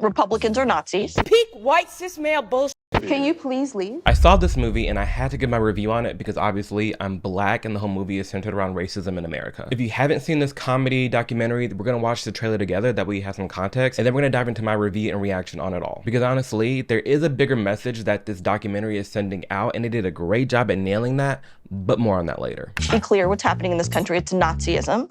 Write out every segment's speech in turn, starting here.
Republicans are Nazis. Peak white cis male bullshit. Can you please leave? I saw this movie and I had to give my review on it because obviously I'm black and the whole movie is centered around racism in America. If you haven't seen this comedy documentary, we're gonna watch the trailer together, that way you have some context, and then we're gonna dive into my review and reaction on it all. Because honestly, there is a bigger message that this documentary is sending out, and they did a great job at nailing that, but more on that later. Be clear what's happening in this country. It's Nazism.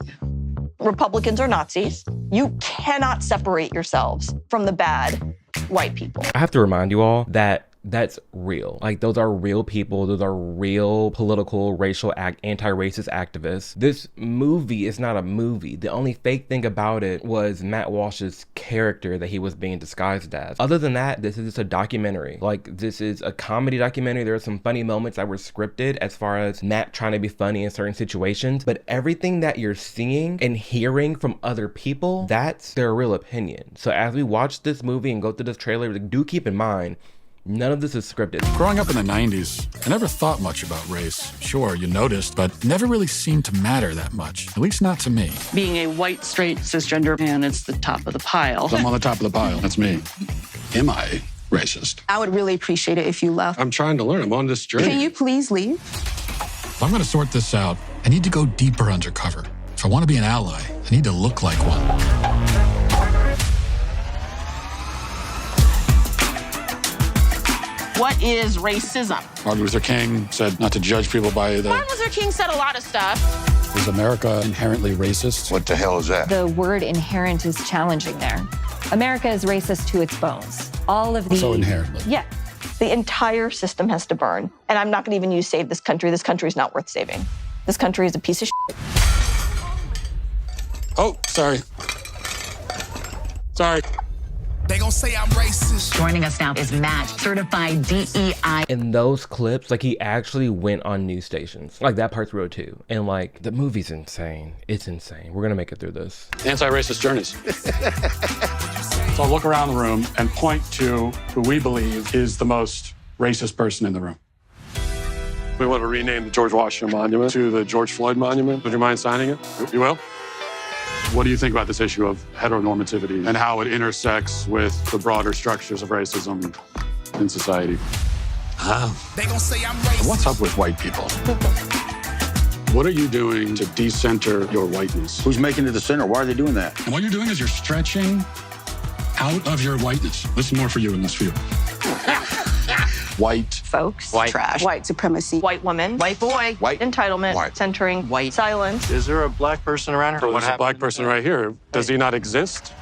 Republicans are Nazis. You cannot separate yourselves from the bad white people. I have to remind you all that that's real. Like, those are real people. Those are real political, racial, anti-racist activists. This movie is not a movie. The only fake thing about it was Matt Walsh's character that he was being disguised as. Other than that, this is just a documentary. Like, this is a comedy documentary. There are some funny moments that were scripted as far as Matt trying to be funny in certain situations, but everything that you're seeing and hearing from other people, that's their real opinion. So as we watch this movie and go through this trailer, do keep in mind, none of this is scripted. Growing up in the 90s, I never thought much about race. Sure, you noticed, but never really seemed to matter that much. At least not to me. Being a white, straight, cisgender man, it's the top of the pile. I'm on the top of the pile. That's me. Am I racist? I would really appreciate it if you left. I'm trying to learn. I'm on this journey. Can you please leave? If I'm going to sort this out, I need to go deeper undercover. If I want to be an ally, I need to look like one. What is racism? Martin Luther King said not to judge people by Martin Luther King said a lot of stuff. Is America inherently racist? What the hell is that? The word inherent is challenging there. America is racist to its bones. All of the... So inherently. Yeah. The entire system has to burn. And I'm not going to even use save this country. This country is not worth saving. This country is a piece of shit. Oh, sorry. Sorry. They gon' say I'm racist. Joining us now is Matt, certified DEI. In those clips, like, he actually went on news stations. Like, that part's real too. And like, the movie's insane. It's insane. We're gonna make it through this. Anti-racist journeys. So I'll look around the room and point to who we believe is the most racist person in the room. We want to rename the George Washington Monument to the George Floyd Monument. Would you mind signing it? You will? What do you think about this issue of heteronormativity and how it intersects with the broader structures of racism in society? They gon' say I'm racist. What's up with white people? What are you doing to decenter your whiteness? Who's making it the center? Why are they doing that? And what you're doing is you're stretching out of your whiteness. Listen more for you in this field. White. Folks. White. Trash. White supremacy. White woman. White boy. White. Entitlement. White. Centering. White. Silence. Is there a black person around here? There's a black person right here. Does he not exist?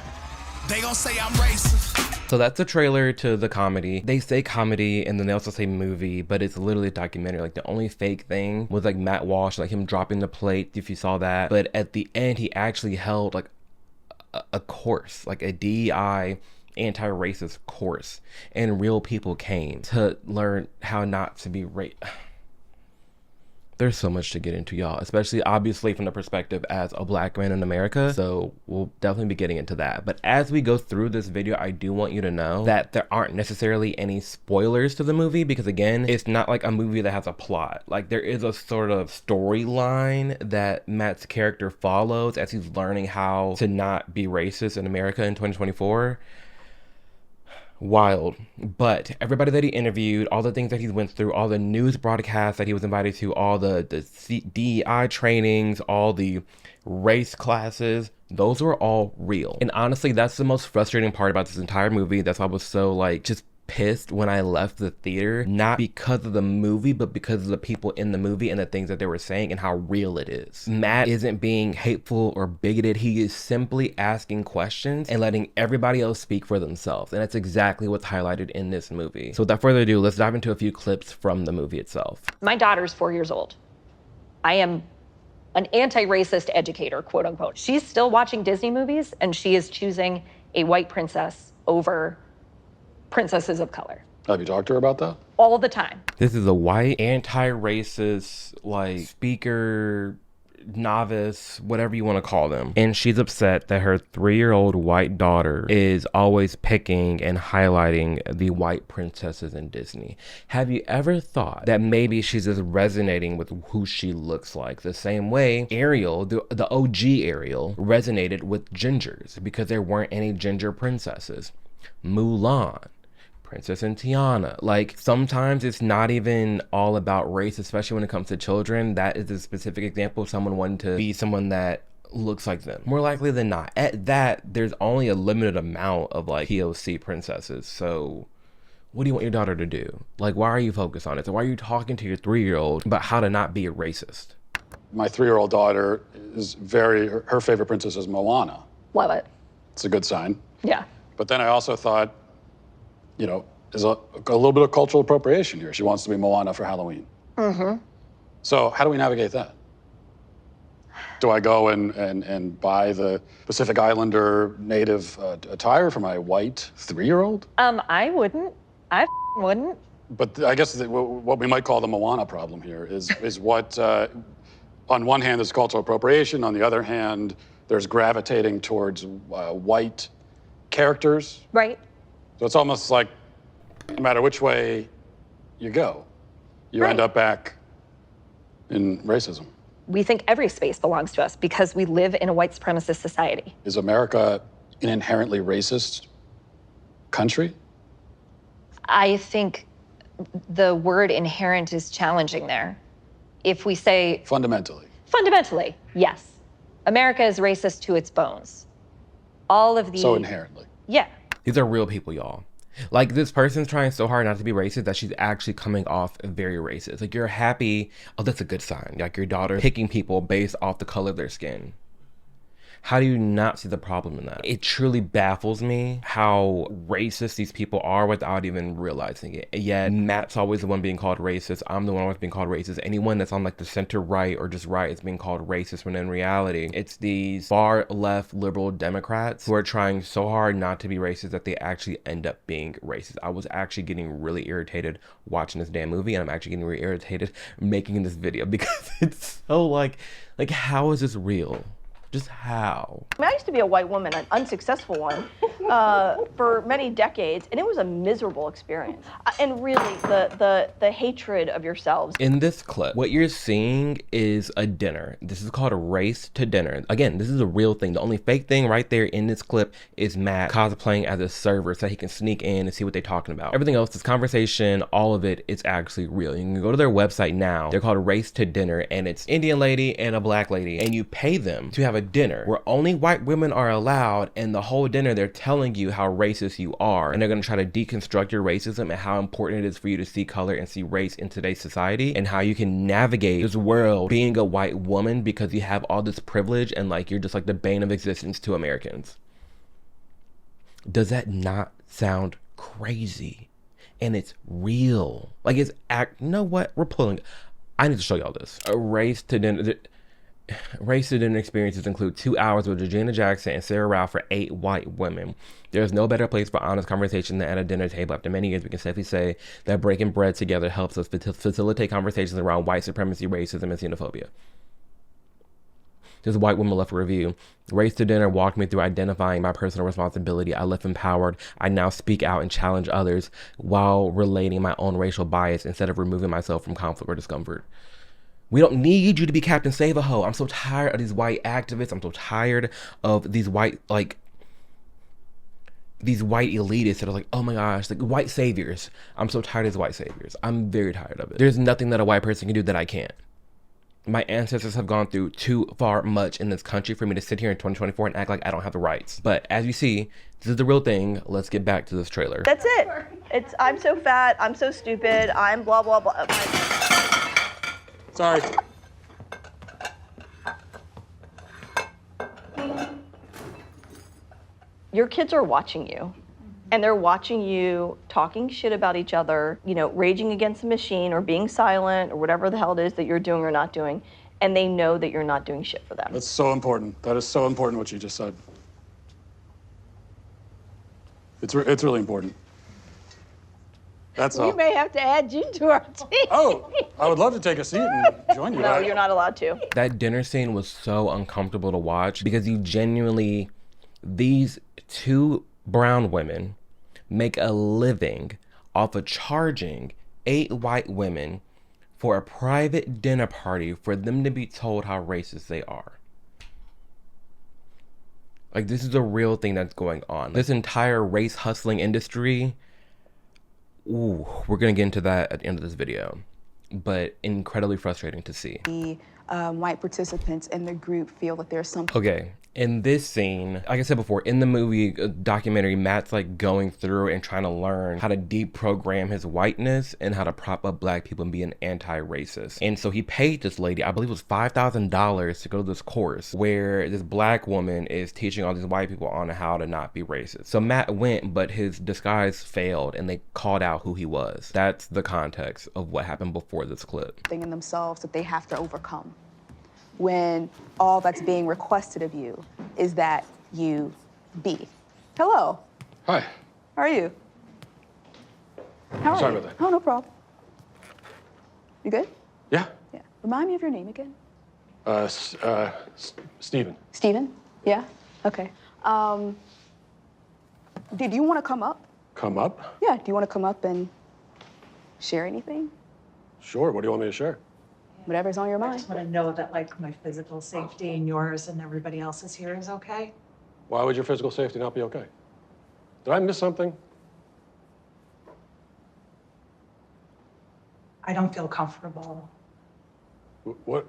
They gon' say I'm racist. So that's the trailer to the comedy. They say comedy and then they also say movie, but it's literally a documentary. Like, the only fake thing was like Matt Walsh, like him dropping the plate, if you saw that. But at the end, he actually held like a course, like a DEI anti-racist course, and real people came to learn how not to be There's so much to get into, y'all, especially obviously from the perspective as a black man in America. So we'll definitely be getting into that. But as we go through this video, I do want you to know that there aren't necessarily any spoilers to the movie, because again, it's not like a movie that has a plot. Like, there is a sort of storyline that Matt's character follows as he's learning how to not be racist in America in 2024. Wild. But everybody that he interviewed, all the things that he went through, all the news broadcasts that he was invited to, all the DEI trainings, all the race classes, those were all real. And honestly, that's the most frustrating part about this entire movie. That's why I was so like just pissed when I left the theater, not because of the movie, but because of the people in the movie and the things that they were saying and how real it is. Matt isn't being hateful or bigoted. He is simply asking questions and letting everybody else speak for themselves. And that's exactly what's highlighted in this movie. So without further ado, let's dive into a few clips from the movie itself. My daughter's 4 years old. I am an anti-racist educator, quote unquote. She's still watching Disney movies and she is choosing a white princess over princesses of color. Have you talked to her about that? All the time. This is a white anti-racist like speaker, novice, whatever you want to call them. And she's upset that her 3-year-old white daughter is always picking and highlighting the white princesses in Disney. Have you ever thought that maybe she's just resonating with who she looks like? The same way Ariel, the OG Ariel, resonated with gingers because there weren't any ginger princesses. Mulan, Princess and Tiana. Like, sometimes it's not even all about race, especially when it comes to children. That is a specific example of someone wanting to be someone that looks like them. More likely than not. At that, there's only a limited amount of like POC princesses. So what do you want your daughter to do? Like, why are you focused on it? So why are you talking to your 3-year-old about how to not be a racist? My 3-year-old daughter is her favorite princess is Moana. Love it. It's a good sign. Yeah. But then I also thought, you know, there's a little bit of cultural appropriation here. She wants to be Moana for Halloween. Mm-hmm. So how do we navigate that? Do I go and buy the Pacific Islander native attire for my white 3-year-old? I wouldn't. I wouldn't. But I guess what we might call the Moana problem here is what, on one hand, there's cultural appropriation. On the other hand, there's gravitating towards white characters. Right. So it's almost like no matter which way you go, you end up back in racism. We think every space belongs to us because we live in a white supremacist society. Is America an inherently racist country? I think the word inherent is challenging there. If we say... Fundamentally, yes. America is racist to its bones. All of the... So inherently. Yeah. These are real people, y'all. Like, this person's trying so hard not to be racist that she's actually coming off very racist. Like, you're happy. Oh, that's a good sign. Like, your daughter picking people based off the color of their skin. How do you not see the problem in that? It truly baffles me how racist these people are without even realizing it. Yet Matt's always the one being called racist. I'm the one always being called racist. Anyone that's on like the center right or just right is being called racist, when in reality, it's these far left liberal Democrats who are trying so hard not to be racist that they actually end up being racist. I was actually getting really irritated watching this damn movie, and I'm actually getting really irritated making this video because it's so like how is this real? Just how? I mean, I used to be a white woman, an unsuccessful one, for many decades, and it was a miserable experience. And really, the hatred of yourselves. In this clip, what you're seeing is a dinner. This is called a race to dinner. Again, this is a real thing. The only fake thing right there in this clip is Matt cosplaying as a server so he can sneak in and see what they're talking about. Everything else, this conversation, all of it is actually real. You can go to their website now. They're called Race to Dinner, and it's Indian lady and a black lady, and you pay them to have a dinner where only white women are allowed, and the whole dinner they're telling you how racist you are, and they're going to try to deconstruct your racism and how important it is for you to see color and see race in today's society, and how you can navigate this world being a white woman because you have all this privilege and like you're just like the bane of existence to Americans. Does that not sound crazy? And it's real. Like, it's you know what, we're pulling, I need to show y'all this. A race to dinner. Race to dinner experiences include 2 hours with Regina Jackson and Sarah Ralph for 8 white women. There's no better place for honest conversation than at a dinner table. After many years, we can safely say that breaking bread together helps us facilitate conversations around white supremacy, racism, and xenophobia. There's a white woman left a review. Race to Dinner walked me through identifying my personal responsibility. I left empowered. I now speak out and challenge others while relating my own racial bias instead of removing myself from conflict or discomfort. We don't need you to be Captain Save-A-Ho. I'm so tired of these white activists. I'm so tired of these white, these white elitists that are like, oh my gosh, like white saviors. I'm so tired of these white saviors. I'm very tired of it. There's nothing that a white person can do that I can't. My ancestors have gone through too far much in this country for me to sit here in 2024 and act like I don't have the rights. But as you see, this is the real thing. Let's get back to this trailer. That's it. It's, I'm so fat, I'm so stupid, I'm blah, blah, blah. Sorry. Your kids are watching you, and they're watching you talking shit about each other, you know, raging against the machine or being silent or whatever the hell it is that you're doing or not doing, and they know that you're not doing shit for them. That's so important. That is so important what you just said. It's really important. That's all. We may have to add you to our team. Oh, I would love to take a seat and join you. No, you're not allowed to. That dinner scene was so uncomfortable to watch because you genuinely, these 2 brown women make a living off of charging 8 white women for a private dinner party for them to be told how racist they are. Like, this is a real thing that's going on. This entire race hustling industry, ooh, we're gonna get into that at the end of this video, but incredibly frustrating to see. The white participants in the group feel that there's something. Okay, in this scene, like I said before, in the movie documentary, Matt's like going through and trying to learn how to deprogram his whiteness and how to prop up black people and be an anti-racist. And so he paid this lady, I believe it was $5,000 to go to this course where this black woman is teaching all these white people on how to not be racist. So Matt went, but his disguise failed and they called out who he was. That's the context of what happened before this clip. Thing in themselves that they have to overcome, when all that's being requested of you is that you be. Hello. Hi. How are you? How are Sorry you? about that. Oh, no problem. You good? Yeah. Yeah. Remind me of your name again. Steven. Steven? Yeah? Okay. Did you want to come up? Come up? Yeah, do you want to come up and share anything? Sure. What do you want me to share? Whatever's on your I mind. just want to know that, like, my physical safety and yours and everybody else's here is okay. Why would your physical safety not be okay? Did I miss something? I don't feel comfortable. What?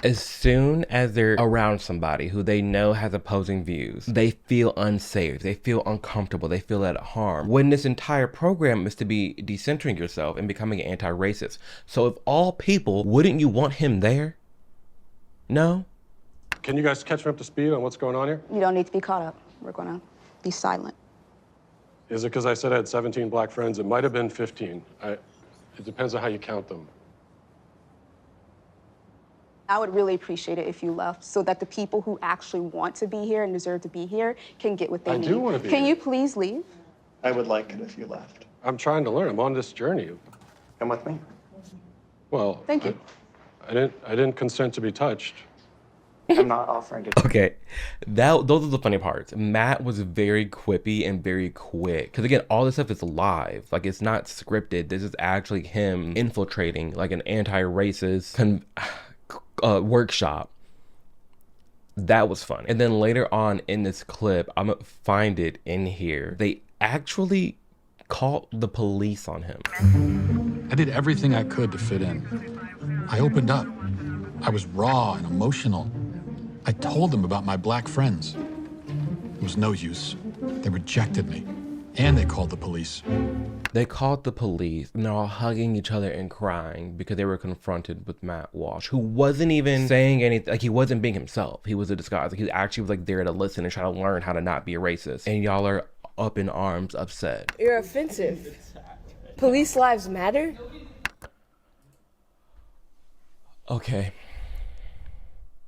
As soon as they're around somebody who they know has opposing views, they feel unsafe, they feel uncomfortable, they feel at harm. When this entire program is to be decentering yourself and becoming anti-racist. So if all people, wouldn't you want him there? No? Can you guys catch me up to speed on what's going on here? You don't need to be caught up. We're going to be silent. Is it because I said I had 17 black friends? It might have been 15. It depends on how you count them. I would really appreciate it if you left so that the people who actually want to be here and deserve to be here can get what they need. I do want to be Can here. you please leave? I would like it if you left. I'm trying to learn. I'm on this journey. Come with me. Well, Thank you. I didn't consent to be touched. I'm not offering to. Okay, those are the funny parts. Matt was very quippy and very quick. Because again, all this stuff is live. Like, it's not scripted. This is actually him infiltrating like an anti-racist workshop. That was fun. And then later on in this clip, I'm gonna find it in here, they actually called the police on him. I did everything I could to fit in. I opened up. I was raw and emotional. I told them about my black friends. It was no use. They rejected me. And they called the police. They called the police and they're all hugging each other and crying because they were confronted with Matt Walsh, who wasn't even saying anything. Like, he wasn't being himself. He was a disguise. Like, he actually was like there to listen and try to learn how to not be a racist. And y'all are up in arms, upset. You're offensive. Police lives matter? Okay.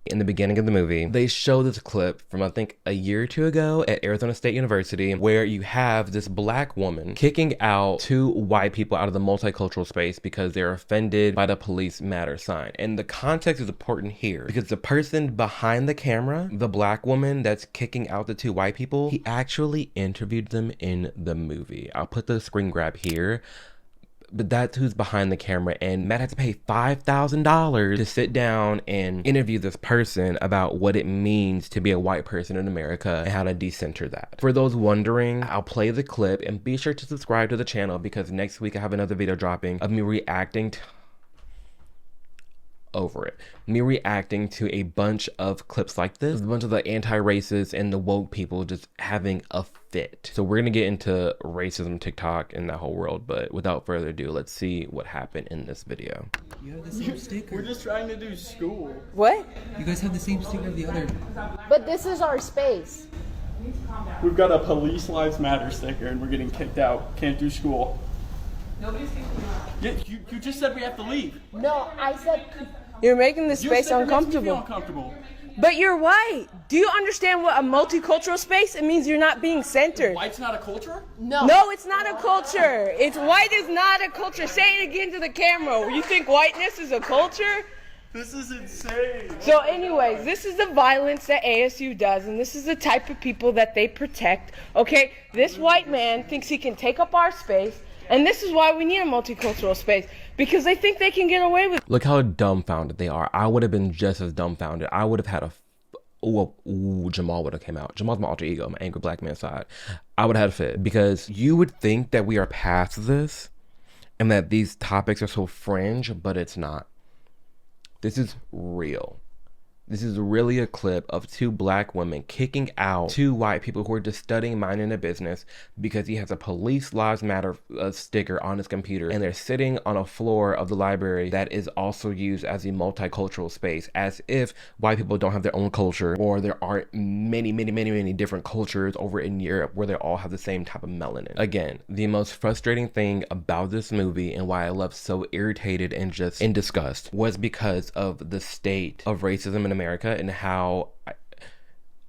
In the beginning of the movie, they show this clip from, I think, a year or two ago at Arizona State University, where you have this black woman kicking out two white people out of the multicultural space because they're offended by the police matter sign. And the context is important here because the person behind the camera, the black woman that's kicking out the two white people, he actually interviewed them in the movie. I'll put the screen grab here. But that's who's behind the camera, and Matt had to pay $5,000 to sit down and interview this person about what it means to be a white person in America and how to decenter that. For those wondering, I'll play the clip and be sure to subscribe to the channel because next week I have another video dropping of me reacting to a bunch of clips like this. A bunch of the anti-racists and the woke people just having a fit. So we're gonna get into racism, TikTok, and that whole world, but without further ado, let's see what happened in this video. You have the same sticker. We're just trying to do school. What? You guys have the same sticker of the other. But this is our space. We've got a Police Lives Matter sticker and we're getting kicked out. Can't do school. Nobody's kicking you out. Yeah, you just said we have to leave. No, I said... You're making this space uncomfortable. Uncomfortable. But you're white. Do you understand what a multicultural space? It means you're not being centered. White's not a culture? No. No, it's not a culture. It's white is not a culture. Say it again to the camera. You think whiteness is a culture? This is insane. So anyways, this is the violence that ASU does, and this is the type of people that they protect. Okay, this white man thinks he can take up our space, and this is why we need a multicultural space. Because they think they can get away with it. Look how dumbfounded they are. I would have been just as dumbfounded. I would have had Jamal would have came out. Jamal's my alter ego, my angry black man side. I would have had a fit, because you would think that we are past this and that these topics are so fringe, but it's not. This is real. This is really a clip of 2 black women kicking out 2 white people who are just studying, minding their business, because he has a Police Lives Matter sticker on his computer, and they're sitting on a floor of the library that is also used as a multicultural space, as if white people don't have their own culture, or there aren't many different cultures over in Europe where they all have the same type of melanin. Again, the most frustrating thing about this movie, and why I left so irritated and just in disgust, was because of the state of racism in America, and how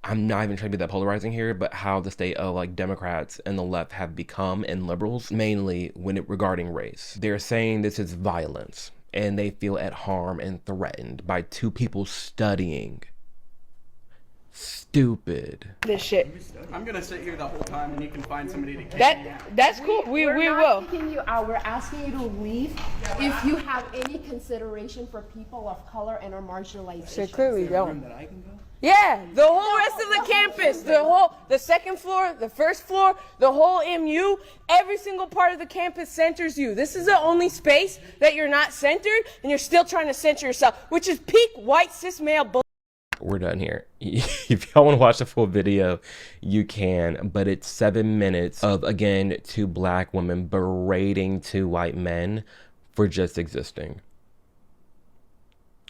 I'm not even trying to be that polarizing here, but how the state of like Democrats and the left have become, and liberals mainly, regarding race. They're saying this is violence, and they feel at harm and threatened by 2 people studying. Stupid. This shit. I'm gonna sit here the whole time, and you can find somebody to kick me out. That's cool. We We're will. not kicking you out. We're asking you to leave if you have any consideration for people of color and or marginalized. So clearly don't. That I can go? Yeah, the whole rest of the campus, the second floor, the first floor, the whole MU, every single part of the campus centers you. This is the only space that you're not centered, and you're still trying to center yourself, which is peak white cis male bull. We're done here. If y'all want to watch the full video, you can, but it's 7 minutes of, again, 2 black women berating 2 white men for just existing.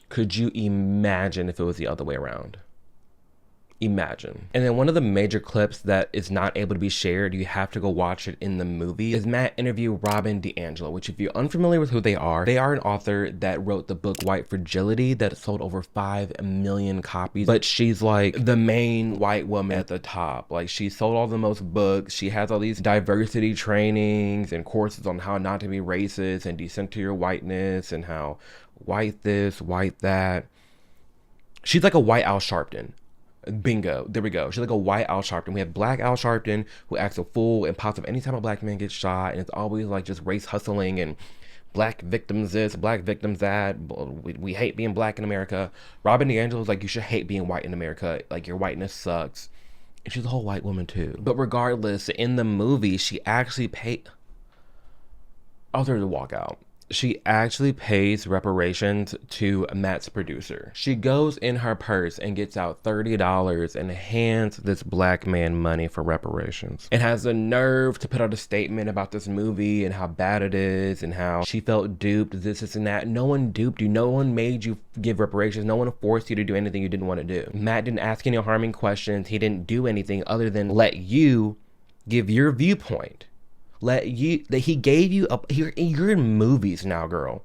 Could you imagine if it was the other way around? Imagine. And then one of the major clips that is not able to be shared, you have to go watch it in the movie, is Matt interview Robin DiAngelo, which if you're unfamiliar with who they are an author that wrote the book White Fragility that sold over 5 million copies. But she's like the main white woman at the top. Like, she sold all the most books. She has all these diversity trainings and courses on how not to be racist and decenter your whiteness, and how white this, white that. She's like a white Al Sharpton. Bingo. There we go. She's like a white Al Sharpton. We have black Al Sharpton, who acts a fool and pops up anytime a black man gets shot, and it's always like just race hustling and black victims this, black victims that. We hate being black in America. Robin DiAngelo is like, you should hate being white in America. Like, your whiteness sucks. And she's a whole white woman too. But regardless, in the movie, she actually I'll tell her to walk out. She actually pays reparations to Matt's producer. She goes in her purse and gets out $30 and hands this black man money for reparations, and has the nerve to put out a statement about this movie and how bad it is and how she felt duped, this and that. No one duped you. No one made you give reparations. No one forced you to do anything you didn't want to do. Matt didn't ask any harming questions. He didn't do anything other than let you give your viewpoint. He gave you you're in movies now, girl.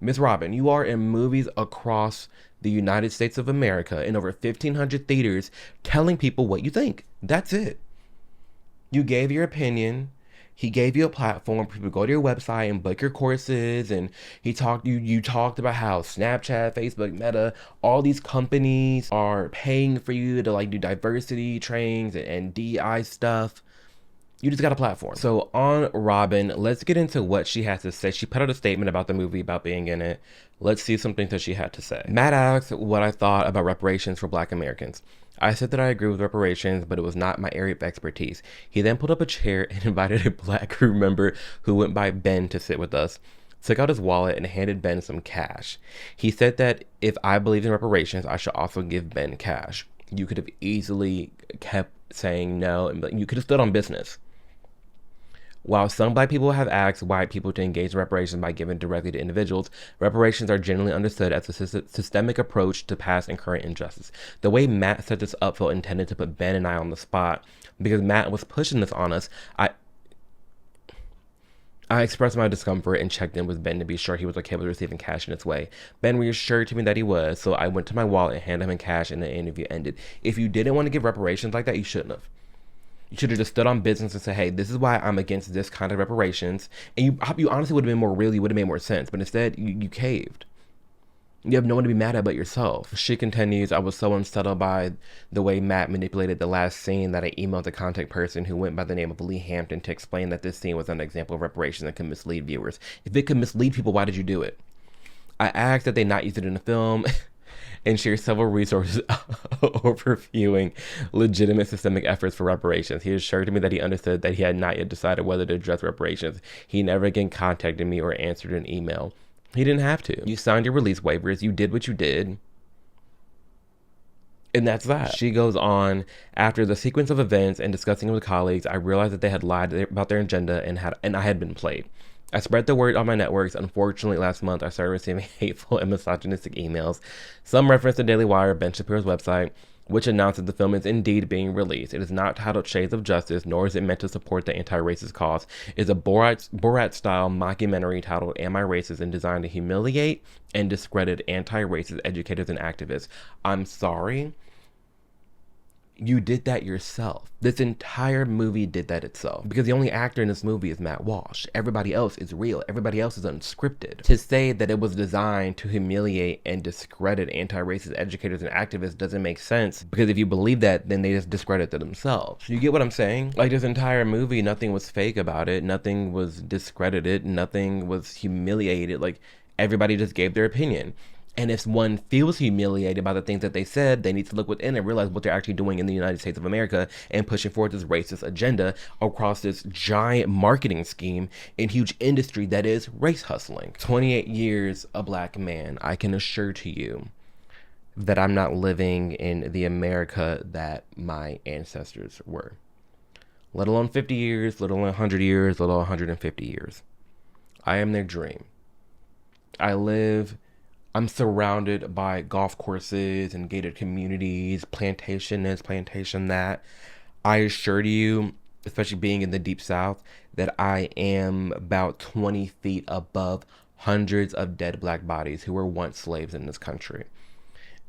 Miss Robin, you are in movies across the United States of America in over 1,500 theaters, telling people what you think. That's it. You gave your opinion. He gave you a platform for people to go to your website and book your courses, and you talked about how Snapchat, Facebook, Meta, all these companies are paying for you to like do diversity trainings and DEI stuff. You just got a platform. So on Robin, let's get into what she has to say. She put out a statement about the movie, about being in it. Let's see something that she had to say. Matt asked what I thought about reparations for Black Americans. I said that I agree with reparations, but it was not my area of expertise. He then pulled up a chair and invited a Black crew member who went by Ben to sit with us, took out his wallet and handed Ben some cash. He said that if I believed in reparations, I should also give Ben cash. You could have easily kept saying no, and you could have stood on business. While some Black people have asked white people to engage in reparations by giving directly to individuals, reparations are generally understood as a systemic approach to past and current injustice. The way Matt set this up felt intended to put Ben and I on the spot, because Matt was pushing this on us. I expressed my discomfort and checked in with Ben to be sure he was okay with receiving cash in its way. Ben reassured me that he was, so I went to my wallet and handed him cash, and the interview ended. If you didn't want to give reparations like that, you shouldn't have. You should have just stood on business and said, hey, this is why I'm against this kind of reparations. And you honestly would have been more real. You would have made more sense. But instead, you caved. You have no one to be mad at but yourself. She continues, I was so unsettled by the way Matt manipulated the last scene that I emailed the contact person who went by the name of Lee Hampton to explain that this scene was an example of reparations that could mislead viewers. If it could mislead people, why did you do it? I asked that they not use it in the film. and shared several resources overviewing legitimate systemic efforts for reparations. He assured me that he understood that he had not yet decided whether to address reparations. He never again contacted me or answered an email. He didn't have to. You signed your release waivers. You did what you did. And that's that. She goes on, after the sequence of events and discussing it with colleagues, I realized that they had lied about their agenda and I had been played. I spread the word on my networks. Unfortunately, last month, I started receiving hateful and misogynistic emails. Some reference to Daily Wire, Ben Shapiro's website, which announces the film is indeed being released. It is not titled Shades of Justice, nor is it meant to support the anti-racist cause. It is a Borat-style mockumentary titled Am I Racist and designed to humiliate and discredit anti-racist educators and activists. I'm sorry. You did that yourself. This entire movie did that itself. Because the only actor in this movie is Matt Walsh. Everybody else is real. Everybody else is unscripted. To say that it was designed to humiliate and discredit anti-racist educators and activists doesn't make sense. Because if you believe that, then they just discredit themselves. You get what I'm saying? Like, this entire movie, nothing was fake about it. Nothing was discredited. Nothing was humiliated. Like, everybody just gave their opinion. And if one feels humiliated by the things that they said, they need to look within and realize what they're actually doing in the United States of America and pushing forward this racist agenda across this giant marketing scheme and huge industry that is race hustling. 28 years a black man, I can assure to you that I'm not living in the America that my ancestors were. Let alone 50 years, let alone 100 years, let alone 150 years. I am their dream. I'm surrounded by golf courses and gated communities, plantation this, plantation that. I assure you, especially being in the Deep South, that I am about 20 feet above hundreds of dead black bodies who were once slaves in this country.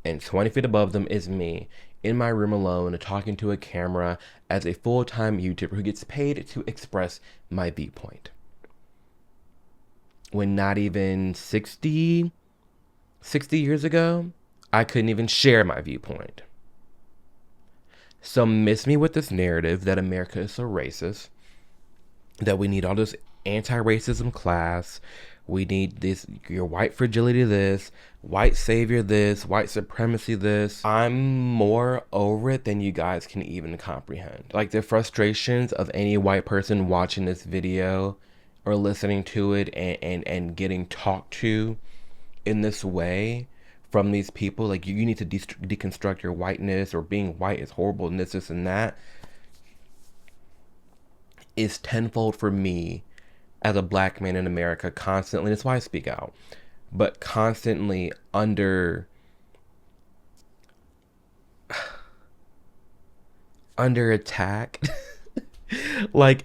And 20 feet above them is me, in my room alone, talking to a camera as a full-time YouTuber who gets paid to express my viewpoint. When not even 60 years ago, I couldn't even share my viewpoint. So miss me with this narrative that America is so racist, that we need all this anti-racism class, we need this, your white fragility this, white savior this, white supremacy this. I'm more over it than you guys can even comprehend. Like, the frustrations of any white person watching this video or listening to it and getting talked to in this way from these people, like, you need to deconstruct your whiteness, or being white is horrible and this and that, is tenfold for me as a black man in America, constantly, that's why I speak out, but constantly under attack like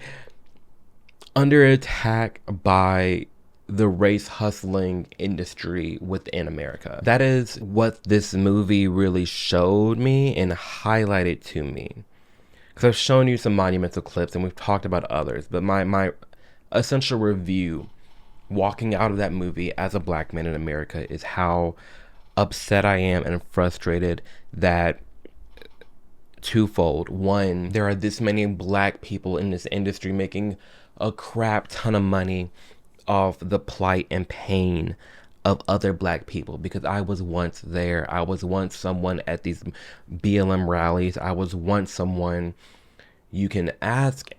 under attack by the race hustling industry within America. That is what this movie really showed me and highlighted to me. Because I've shown you some monumental clips and we've talked about others, but my essential review walking out of that movie as a black man in America is how upset I am and frustrated that twofold. One, there are this many black people in this industry making a crap ton of money off the plight and pain of other black people, because I was once there. I was once someone at these BLM rallies. I was once someone you can ask.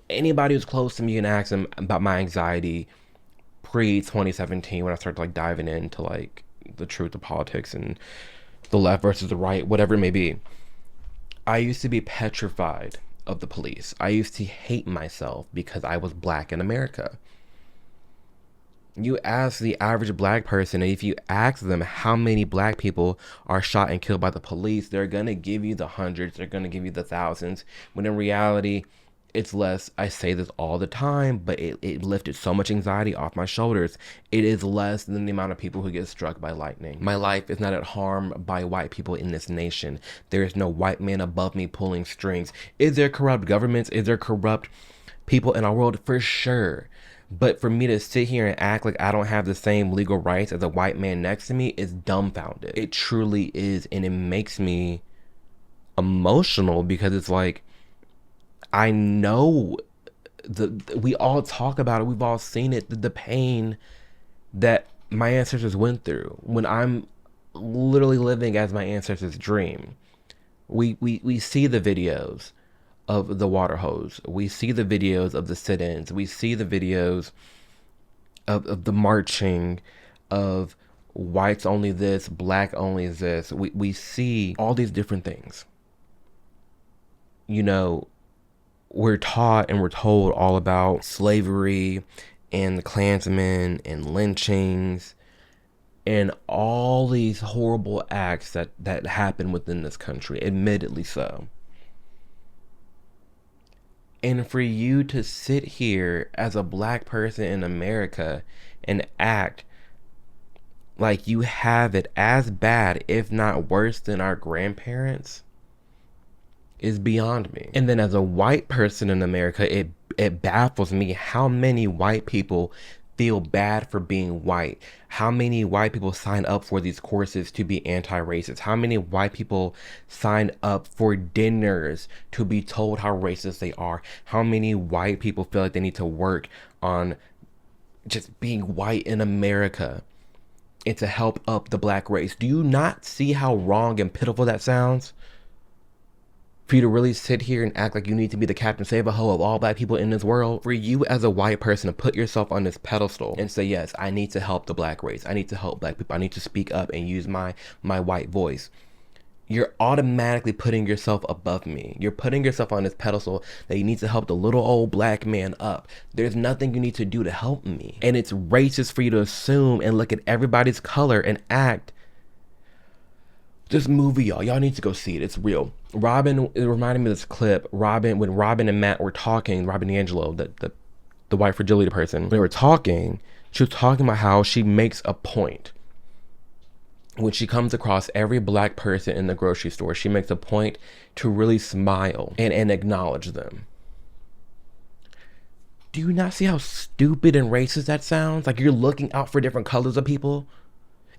Anybody who's close to me, you can ask them about my anxiety pre-2017 when I started like diving into like the truth of politics and the left versus the right, whatever it may be. I used to be petrified of the police. I used to hate myself because I was black in America. You ask the average black person, and if you ask them how many black people are shot and killed by the police, they're going to give you the hundreds, they're going to give you the thousands, when in reality, it's less. I say this all the time, but it lifted so much anxiety off my shoulders. It is less than the amount of people who get struck by lightning. My life is not at harm by white people in this nation. There is no white man above me pulling strings. Is there corrupt governments? Is there corrupt people in our world? For sure. But for me to sit here and act like I don't have the same legal rights as a white man next to me is dumbfounded. It truly is. And it makes me emotional because it's like, I know we all talk about it. We've all seen it. The pain that my ancestors went through. When I'm literally living as my ancestors dream. We see the videos of the water hose. We see the videos of the sit-ins. We see the videos of the marching, of whites only this, black only this. We see all these different things. You know, we're taught and we're told all about slavery and the Klansmen and lynchings and all these horrible acts that happen within this country, admittedly so. And for you to sit here as a black person in America and act like you have it as bad, if not worse than our grandparents, is beyond me. And then as a white person in America, it baffles me how many white people feel bad for being white. How many white people sign up for these courses to be anti-racist? How many white people sign up for dinners to be told how racist they are? How many white people feel like they need to work on just being white in America and to help up the black race? Do you not see how wrong and pitiful that sounds? For you to really sit here and act like you need to be the Captain Save-A-Ho of all black people in this world. For you as a white person to put yourself on this pedestal and say, yes, I need to help the black race. I need to help black people. I need to speak up and use my white voice. You're automatically putting yourself above me. You're putting yourself on this pedestal that you need to help the little old black man up. There's nothing you need to do to help me. And it's racist for you to assume and look at everybody's color and act. This movie, y'all need to go see it. It's real. Robin, it reminded me of this clip. When Robin and Matt were talking, Robin DiAngelo, the white fragility person, they were talking. She was talking about how she makes a point. When she comes across every black person in the grocery store, she makes a point to really smile and acknowledge them. Do you not see how stupid and racist that sounds? Like you're looking out for different colors of people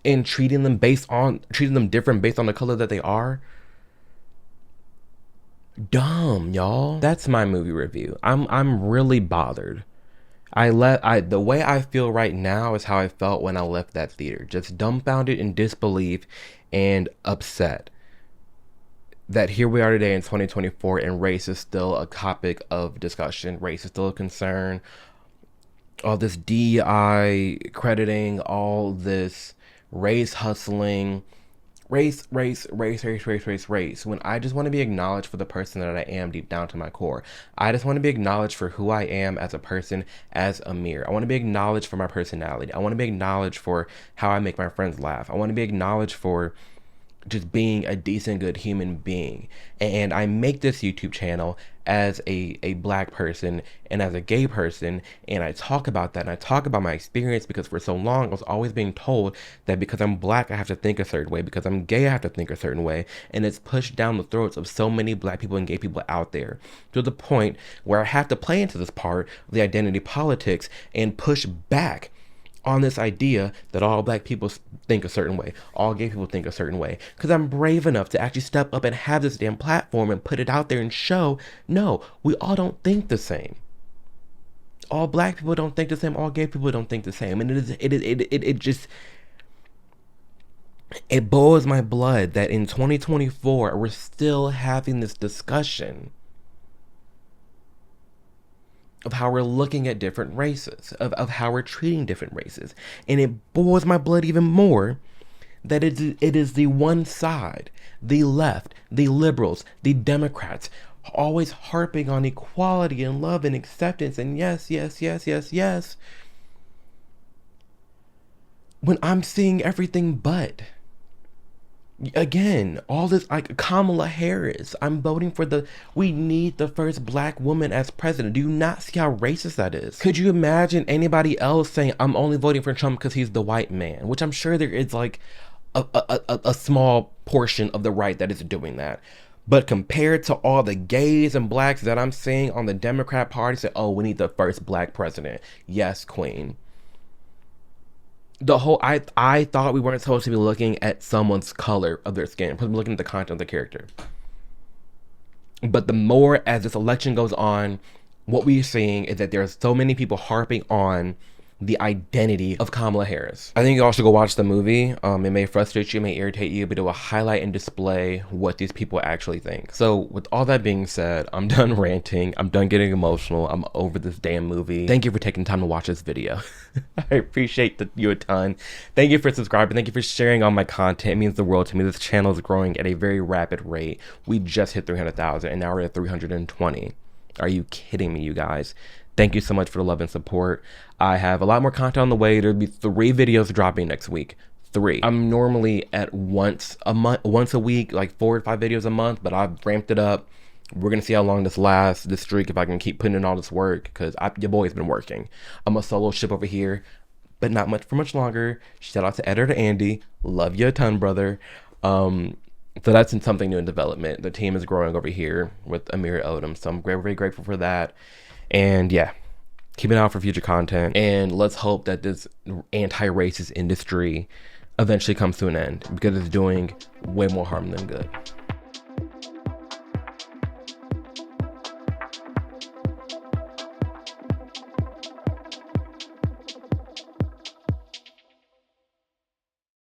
and treating them different based on the color that they are? Dumb, y'all. That's my movie review. I'm really bothered. The way I feel right now is how I felt when I left that theater. Just dumbfounded in disbelief and upset that here we are today in 2024 and race is still a topic of discussion. Race is still a concern. All this DEI crediting, all this race hustling, race, when I just want to be acknowledged for the person that I am deep down to my core. I just want to be acknowledged for who I am as a person, as Amir. I want to be acknowledged for my personality. I want to be acknowledged for how I make my friends laugh. I want to be acknowledged for just being a decent, good human being. And I make this YouTube channel as a black person and as a gay person, and I talk about that and I talk about my experience because for so long I was always being told that because I'm black I have to think a certain way, because I'm gay I have to think a certain way, and it's pushed down the throats of so many black people and gay people out there to the point where I have to play into this part of the identity politics and push back on this idea that all black people think a certain way, all gay people think a certain way, because I'm brave enough to actually step up and have this damn platform and put it out there and show, no, we all don't think the same. All black people don't think the same, all gay people don't think the same. And it boils my blood that in 2024 we're still having this discussion of how we're looking at different races, of how we're treating different races. And it boils my blood even more that it is the one side, the left, the liberals, the Democrats, always harping on equality and love and acceptance and yes, when I'm seeing everything but. Again, all this, like Kamala Harris, I'm voting for we need the first black woman as president. Do you not see how racist that is? Could you imagine anybody else saying, I'm only voting for Trump because he's the white man? Which I'm sure there is like a small portion of the right that is doing that. But compared to all the gays and blacks that I'm seeing on the Democrat Party, say, oh, we need the first black president. Yes, queen. I thought we weren't supposed to be looking at someone's color of their skin. We're supposed to be looking at the content of the character. But the more as this election goes on, what we're seeing is that there are so many people harping on the identity of Kamala Harris. I think you all should go watch the movie. It may frustrate you, it may irritate you, but it will highlight and display what these people actually think. So with all that being said, I'm done ranting. I'm done getting emotional. I'm over this damn movie. Thank you for taking time to watch this video. I appreciate you a ton. Thank you for subscribing. Thank you for sharing all my content. It means the world to me. This channel is growing at a very rapid rate. We just hit 300,000 and now we're at 320. Are you kidding me, you guys? Thank you so much for the love and support. I have a lot more content on the way. There'll be 3 videos dropping next week. 3. I'm normally at once a week, like 4 or 5 videos a month, but I've ramped it up. We're gonna see how long this lasts, this streak, if I can keep putting in all this work, because your boy's been working. I'm a solo ship over here, but not much for much longer. Shout out to editor Andy. Love you a ton, brother. So that's something new in development. The team is growing over here with Amir Odom, so I'm very, very grateful for that. And yeah, keep an eye out for future content, and let's hope that this anti-racist industry eventually comes to an end, because it's doing way more harm than good.